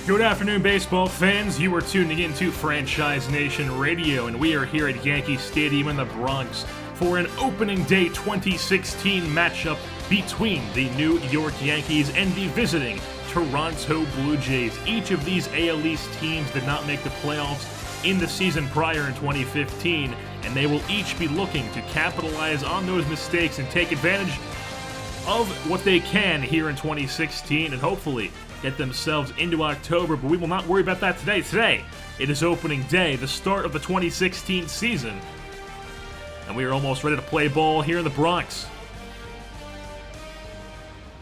Good afternoon, baseball fans. You are tuning into Franchise Nation Radio, and we are here at Yankee Stadium in the Bronx for an opening day 2016 matchup between the New York Yankees and the visiting Toronto Blue Jays. Each of these AL East teams did not make the playoffs in the season prior in 2015, and they will each be looking to capitalize on those mistakes and take advantage of what they can here in 2016 and hopefully get themselves into October, but we will not worry about that today. Today, it is opening day, the start of the 2016 season, and we are almost ready to play ball here in the Bronx.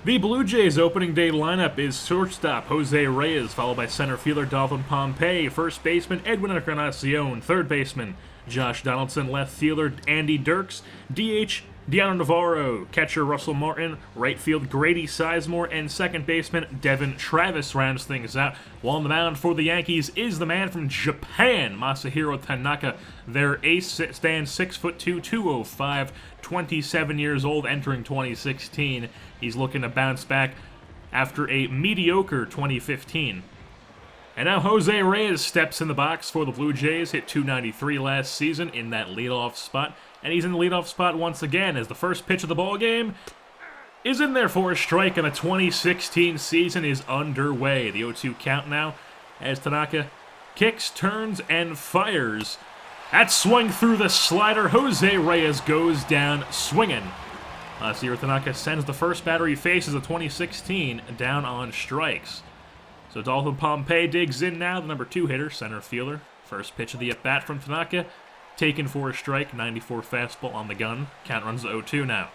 The Blue Jays opening day lineup is shortstop Jose Reyes, followed by center fielder Dalton Pompey, first baseman Edwin Encarnacion, third baseman Josh Donaldson, left fielder Andy Dirks, DH Deanna Navarro, catcher Russell Martin, right field Grady Sizemore, and second baseman Devin Travis rounds things out. While on the mound for the Yankees is the man from Japan, Masahiro Tanaka. Their ace stands 6'2", 205, 27 years old, entering 2016. He's looking to bounce back after a mediocre 2015. And now Jose Reyes steps in the box for the Blue Jays, hit .293 last season in that leadoff spot. And he's in the leadoff spot once again as the first pitch of the ball game is in there for a strike, and the 2016 season is underway. The 0-2 count now as Tanaka kicks, turns, and fires. That swung through the slider. Jose Reyes goes down swinging. Masahiro Tanaka sends the first batter he faces of 2016 down on strikes. So Dalton Pompey digs in now, the number 2 hitter, center fielder. First pitch of the at-bat from Tanaka. Taken for a strike, 94 fastball on the gun. Count runs to 0-2 now.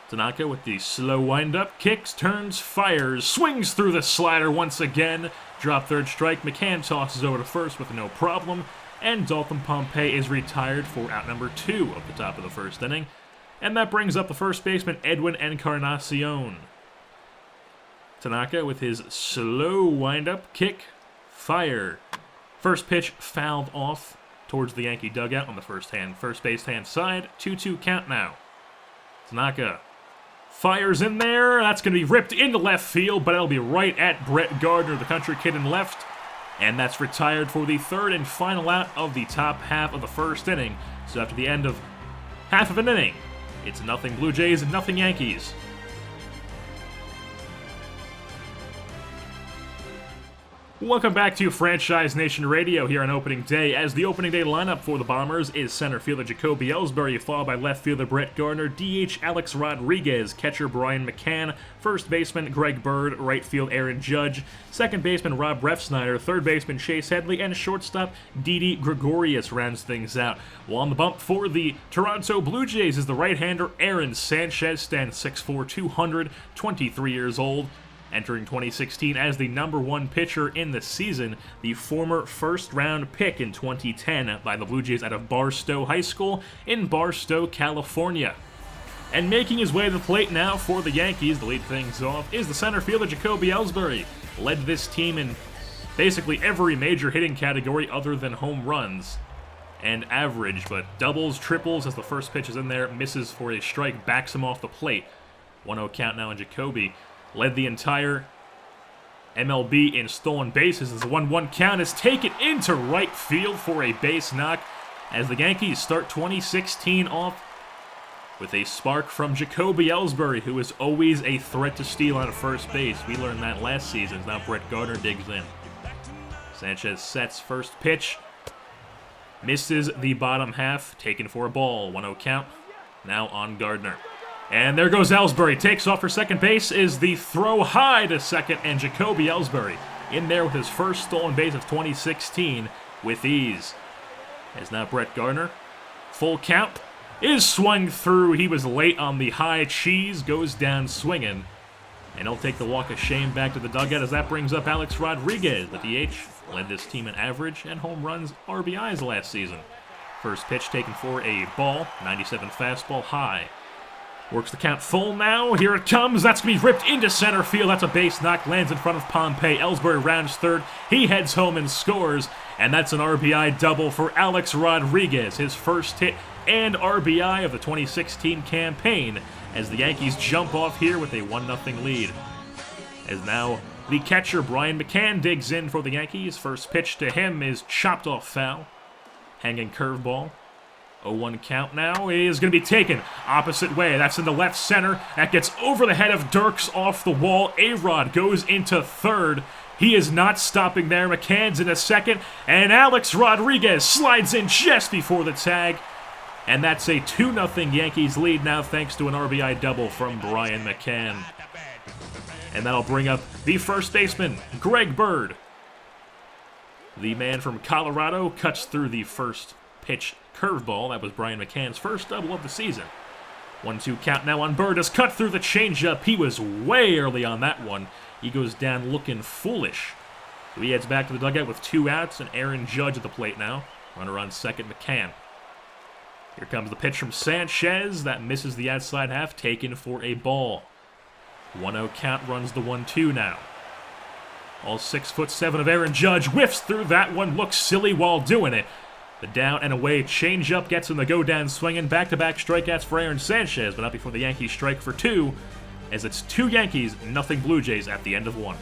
Tanaka with the slow windup, kicks, turns, fires, swings through the slider once again. Drop third strike, McCann tosses over to first with no problem. And Dalton Pompey is retired for out number 2 of the top of the first inning. And that brings up the first baseman, Edwin Encarnacion. Tanaka with his slow windup, kick, fire. First pitch fouled off towards the Yankee dugout on the first base hand side. 2-2 count now. Tanaka fires in there. That's going to be ripped into left field, but it'll be right at Brett Gardner, the country kid in left. And that's retired for the third and final out of the top half of the first inning. So after the end of half of an inning, it's nothing Blue Jays and nothing Yankees. Welcome back to Franchise Nation Radio here on opening day, as the opening day lineup for the Bombers is center fielder Jacoby Ellsbury, followed by left fielder Brett Gardner, DH Alex Rodriguez, catcher Brian McCann, first baseman Greg Bird, right field Aaron Judge, second baseman Rob Refsnyder, third baseman Chase Headley, and shortstop Didi Gregorius rounds things out. While on the bump for the Toronto Blue Jays is the right-hander Aaron Sanchez, stands 6'4", 200, 23 years old. Entering 2016 as the number 1 pitcher in the season, the former first-round pick in 2010 by the Blue Jays out of Barstow High School in Barstow, California. And making his way to the plate now for the Yankees to lead things off is the center fielder Jacoby Ellsbury. Led this team in basically every major hitting category other than home runs and average, but doubles, triples as the first pitch is in there, misses for a strike, backs him off the plate. 1-0 count now, and Jacoby led the entire MLB in stolen bases as the 1-1 count is taken into right field for a base knock as the Yankees start 2016 off with a spark from Jacoby Ellsbury, who is always a threat to steal on first base. We learned that last season. Now Brett Gardner digs in. Sanchez sets first pitch. Misses the bottom half, taken for a ball. 1-0 count. Now on Gardner. And there goes Ellsbury. Takes off for second base, is the throw high to second, and Jacoby Ellsbury in there with his first stolen base of 2016 with ease. As now Brett Gardner, full count, is swung through. He was late on the high cheese, goes down swinging. And he'll take the walk of shame back to the dugout as that brings up Alex Rodriguez. The DH led this team in average and home runs, RBIs last season. First pitch taken for a ball, 97 fastball high. Works the count full now. Here it comes. That's going to be ripped into center field. That's a base knock. Lands in front of Pompey. Ellsbury rounds third. He heads home and scores. And that's an RBI double for Alex Rodriguez. His first hit and RBI of the 2016 campaign as the Yankees jump off here with a 1-0 lead. As now The catcher, Brian McCann, digs in for the Yankees. First pitch to him is chopped off foul. Hanging curveball. 0-1 count now is going to be taken opposite way. That's in the left center. That gets over the head of Dirks off the wall. A-Rod goes into third. He is not stopping there. McCann's in a second. And Alex Rodriguez slides in just before the tag. And that's a 2-0 Yankees lead now thanks to an RBI double from Brian McCann. And that'll bring up the first baseman, Greg Bird. The man from Colorado cuts through the first pitch curveball. That was Brian McCann's first double of the season. 1-2 count now on Bird. Has cut through the changeup. He was way early on that one. He goes down looking foolish. So he heads back to the dugout with 2 outs and Aaron Judge at the plate now. Runner on second, McCann. Here comes the pitch from Sanchez. That misses the outside half, taken for a ball. 1-0 count, runs the 1-2 now. All 6'7" of Aaron Judge whiffs through that one. Looks silly while doing it. The down and away changeup gets him to go down swinging. Back-to-back strikeouts for Aaron Sanchez, but not before the Yankees strike for 2, as it's 2 Yankees, nothing Blue Jays at the end of 1.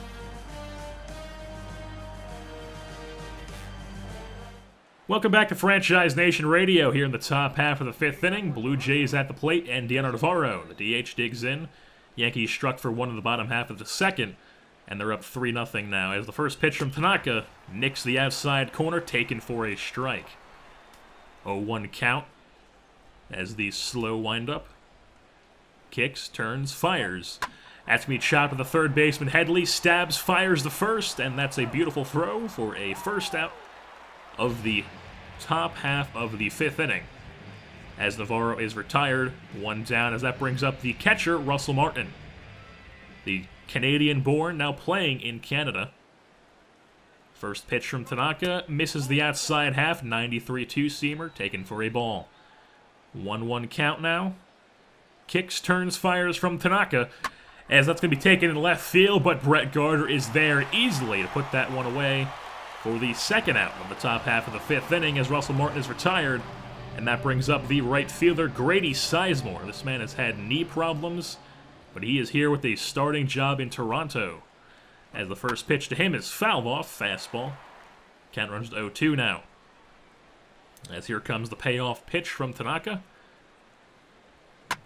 Welcome back to Franchise Nation Radio here in the top half of the 5th inning. Blue Jays at the plate and Deanna Navarro. The DH digs in. Yankees struck for 1 in the bottom half of the second, and they're up 3-0 now as the first pitch from Tanaka nicks the outside corner, taken for a strike. 0-1 count as the slow windup. Kicks, turns, fires. That's me chopped to the third baseman. Headley stabs, fires the first, and that's a beautiful throw for a first out of the top half of the 5th inning. As Navarro is retired, 1 down as that brings up the catcher, Russell Martin. The Canadian-born now playing in Canada. First pitch from Tanaka, misses the outside half, 93 two-seamer, taken for a ball. 1-1 count now. Kicks, turns, fires from Tanaka, as that's going to be taken in left field, but Brett Gardner is there easily to put that one away for the second out of the top half of the 5th inning as Russell Martin is retired. And that brings up the right fielder, Grady Sizemore. This man has had knee problems, but he is here with a starting job in Toronto. As the first pitch to him is fouled off, fastball. Count runs to 0-2 now. As here comes the payoff pitch from Tanaka.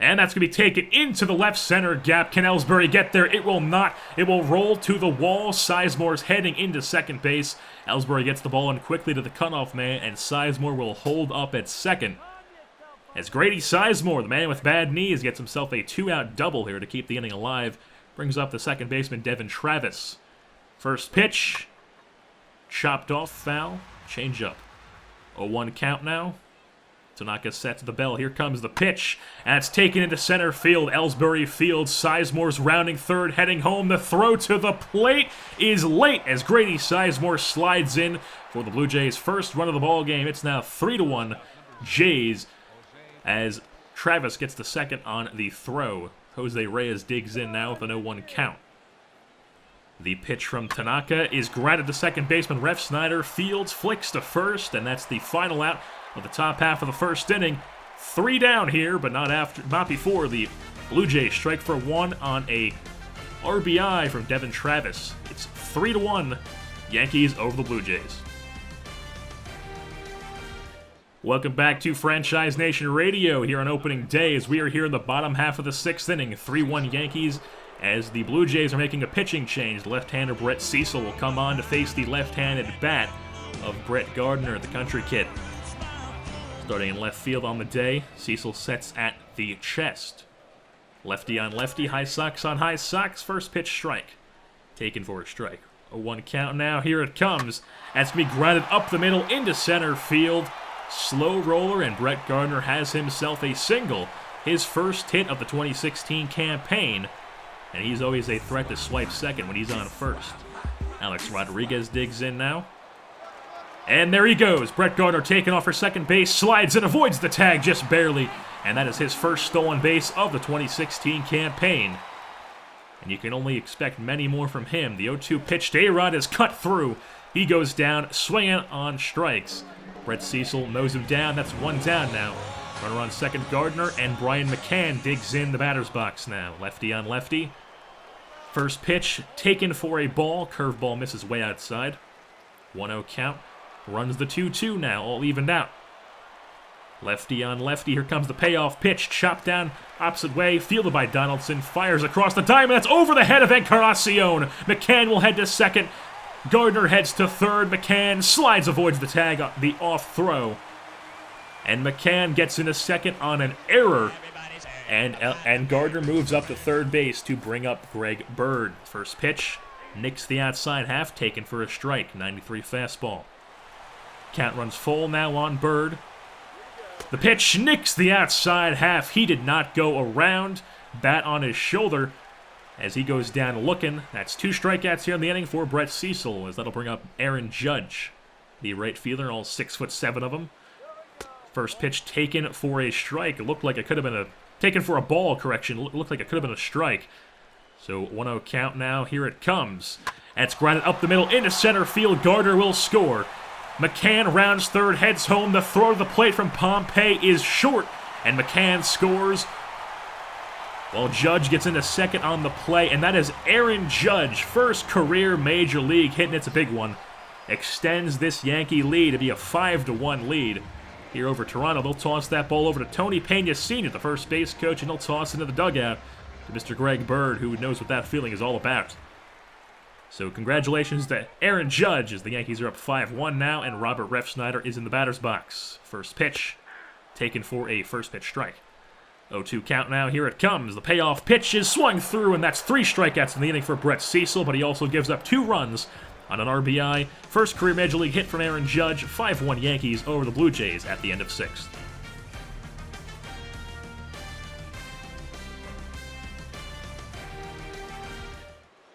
And that's going to be taken into the left center gap. Can Ellsbury get there? It will not. It will roll to the wall. Sizemore's heading into second base. Ellsbury gets the ball in quickly to the cutoff man, and Sizemore will hold up at second. As Grady Sizemore, the man with bad knees, gets himself a 2-out double here to keep the inning alive. Brings up the second baseman, Devin Travis. First pitch. Chopped off, foul, changeup. 0-1 count now. Tanaka sets the bell. Here comes the pitch. And it's taken into center field. Ellsbury fields. Sizemore's rounding third, heading home. The throw to the plate is late as Grady Sizemore slides in for the Blue Jays' first run of the ball game. It's now 3-1 Jays as Travis gets the second on the throw. Jose Reyes digs in now with an 0-1 count. The pitch from Tanaka is grounded to second baseman Ref Snyder. Fields flicks to first, and that's the final out of the top half of the first inning. 3 down here, but not before the Blue Jays strike for 1 on a RBI from Devin Travis. It's 3-1 Yankees over the Blue Jays. Welcome back to Franchise Nation Radio here on opening day as we are here in the bottom half of the 6th inning. 3-1 Yankees as the Blue Jays are making a pitching change. Left-hander Brett Cecil will come on to face the left-handed bat of Brett Gardner, the country kid. Starting in left field on the day, Cecil sets at the chest. Lefty on lefty, high socks on high socks. First pitch strike. Taken for a strike. A 1 count now. Here it comes. That's going to be grounded up the middle into center field. Slow roller, and Brett Gardner has himself a single. His first hit of the 2016 campaign. And he's always a threat to swipe second when he's on first. Alex Rodriguez digs in now. And there he goes. Brett Gardner taken off for second base, slides and avoids the tag just barely. And that is his first stolen base of the 2016 campaign. And you can only expect many more from him. The 0-2 pitch to A-Rod is cut through. He goes down, swinging on strikes. Brett Cecil mows him down. That's 1 down now. Runner on second, Gardner, and Brian McCann digs in the batter's box now. Lefty on lefty. First pitch taken for a ball. Curveball misses way outside. 1-0 count. Runs the 2-2 now, all evened out. Lefty on lefty. Here comes the payoff pitch. Chopped down opposite way. Fielded by Donaldson. Fires across the diamond. That's over the head of Encarnacion. McCann will head to second. Gardner heads to third. McCann slides, avoids the tag, the off throw. And McCann gets into second on an error. And Gardner moves up to third base to bring up Greg Bird. First pitch, nicks the outside half, taken for a strike. 93 fastball. Count runs full now on Bird. The pitch nicks the outside half. He did not go around. Bat on his shoulder as he goes down looking. That's 2 strikeouts here in the inning for Brett Cecil, as that'll bring up Aaron Judge, the right fielder, all 6'7" of him. First pitch taken for a strike. It looked like it could have been taken for a ball, correction. It looked like it could have been a strike. So 1-0 count now. Here it comes. That's grounded up the middle into center field. Gardner will score. McCann rounds third, heads home. The throw to the plate from Pompey is short, and McCann scores while Judge gets into second on the play, and that is Aaron Judge, first career Major League hit, and it's a big one. Extends this Yankee lead to be a 5-1 lead here over Toronto. They'll toss that ball over to Tony Pena Sr., the first base coach, and he'll toss into the dugout to Mr. Greg Bird, who knows what that feeling is all about. So congratulations to Aaron Judge, as the Yankees are up 5-1 now, and Robert Refsnyder is in the batter's box. First pitch, taken for a first pitch strike. 0-2 count now, here it comes. The payoff pitch is swung through, and that's 3 strikeouts in the inning for Brett Cecil, but he also gives up 2 runs on an RBI. First career Major League hit from Aaron Judge. 5-1 Yankees over the Blue Jays at the end of 6th.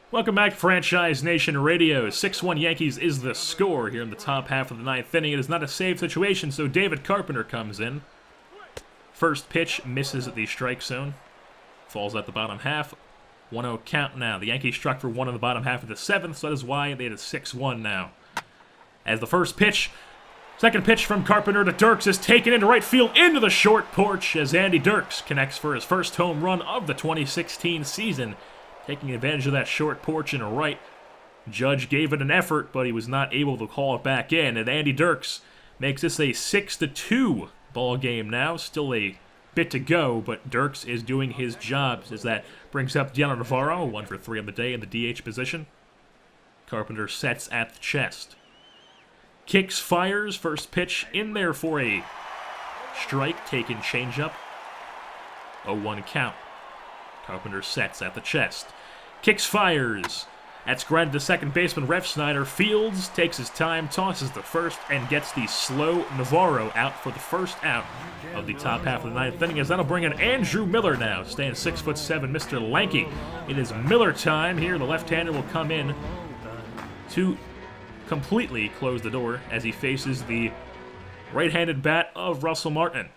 Welcome back, Franchise Nation Radio. 6-1 Yankees is the score here in the top half of the 9th inning. It is not a save situation, so David Carpenter comes in. First pitch misses at the strike zone. Falls at the bottom half. 1-0 count now. The Yankees struck for 1 in the bottom half of the 7th, so that is why they had a 6-1 now. As the first pitch, second pitch from Carpenter to Dirks is taken into right field into the short porch as Andy Dirks connects for his first home run of the 2016 season. Taking advantage of that short porch and right. Judge gave it an effort, but he was not able to call it back in. And Andy Dirks makes this a 6-2 ball game now. Still a bit to go, but Dirks is doing his job, as that brings up Deanna Navarro, 1 for 3 on the day in the DH position. Carpenter sets at the chest. Kicks, fires, first pitch in there for a strike, taken changeup. 0-1 count. Carpenter sets at the chest. Kicks, fires. That's grounded to second baseman Refsnyder. Fields, takes his time, tosses the first, and gets the slow Navarro out for the first out of the top half of the 9th inning, as that'll bring in Andrew Miller now, staying 6'7", Mr. Lanky. It is Miller time here. The left-hander will come in to completely close the door as he faces the right-handed bat of Russell Martin.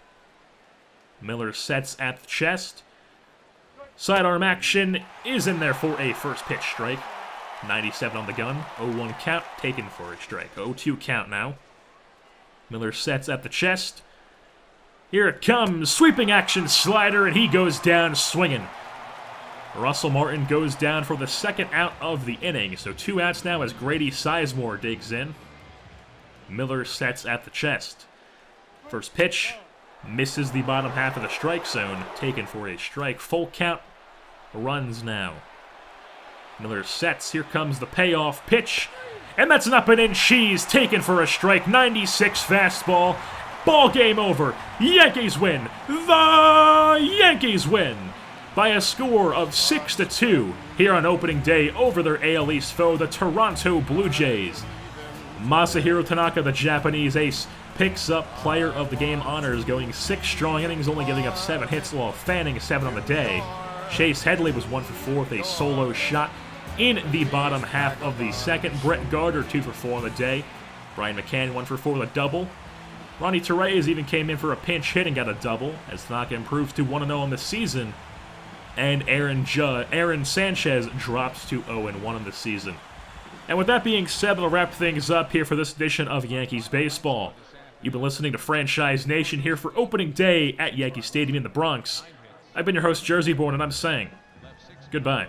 Miller sets at the chest. Sidearm action is in there for a first pitch strike. 97 on the gun. 0-1 count, taken for a strike. 0-2 count now. Miller sets at the chest. Here it comes. Sweeping action slider, and he goes down swinging. Russell Martin goes down for the second out of the inning. So 2 outs now as Grady Sizemore digs in. Miller sets at the chest. First pitch. Misses the bottom half of the strike zone. Taken for a strike. Full count. Runs now. Miller sets. Here comes the payoff pitch. And that's an up and in cheese. Taken for a strike. 96 fastball. Ball game over. Yankees win. The Yankees win by a score of 6-2 here on opening day over their AL East foe, the Toronto Blue Jays. Masahiro Tanaka, the Japanese ace, picks up player of the game honors, going 6 strong innings, only giving up 7 hits while fanning 7 on the day. Chase Headley was 1 for 4 with a solo shot in the bottom half of the second. Brett Gardner 2 for 4 on the day. Brian McCann 1 for 4 with a double. Ronnie Torreyes even came in for a pinch hit and got a double, as Tanaka improves to 1-0 on the season. And Aaron Sanchez drops to 0-1 on the season. And with that being said, we'll wrap things up here for this edition of Yankees Baseball. You've been listening to Franchise Nation here for opening day at Yankee Stadium in the Bronx. I've been your host, JerseyBorn, and I'm saying goodbye.